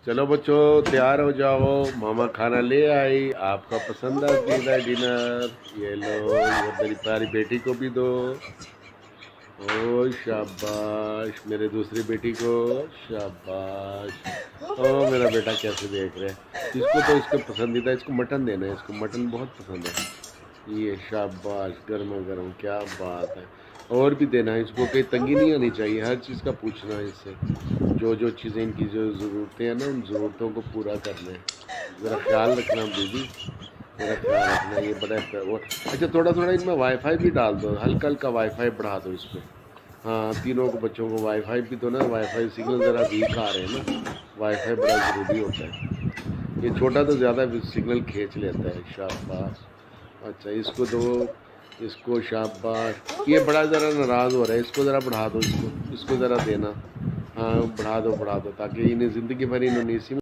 چلو بچوں تیار ہو جاؤ، ماما کھانا لے آئی، آپ کا پسندیدہ ڈنر۔ یہ لو، یہ میری پیاری بیٹی کو بھی دو۔ او شاباش، میرے دوسری بیٹی کو شاباش۔ او میرا بیٹا کیسے دیکھ رہے ہیں، اس کو تو اس کا پسندیدہ، اس کو مٹن دینا ہے، اس کو مٹن بہت پسند ہے۔ یہ شاباش، گرما گرم، کیا بات ہے۔ اور بھی دینا ہے اس کو، کہیں تنگی نہیں آنی چاہیے، ہر چیز کا پوچھنا ہے اس سے، جو چیزیں ان کی جو ضرورتیں ہیں نا، ان ضرورتوں کو پورا کرنا ہے۔ ذرا خیال رکھنا بیبی، میرا خیال رکھنا، یہ بڑا اچھا تھوڑا تھوڑا ان میں وائی فائی بھی ڈال دو، ہلکا ہلکا وائی فائی بڑھا دو اس پہ۔ ہاں تینوں کو بچوں کو وائی فائی بھی دو نا، وائی فائی سگنل ذرا ویک آ رہے ہیں نا، وائی فائی بڑا ضروری ہوتا ہے۔ یہ چھوٹا تو زیادہ سگنل کھینچ لیتا ہے، شاباش۔ اچھا اس کو دو، اس کو شاباش۔ یہ بڑا ذرا ناراض ہو رہا ہے، اس کو ذرا بڑھا دو، اس کو ذرا دینا۔ ہاں بڑھا دو تاکہ انہیں زندگی بھر انہوں نے اسی میں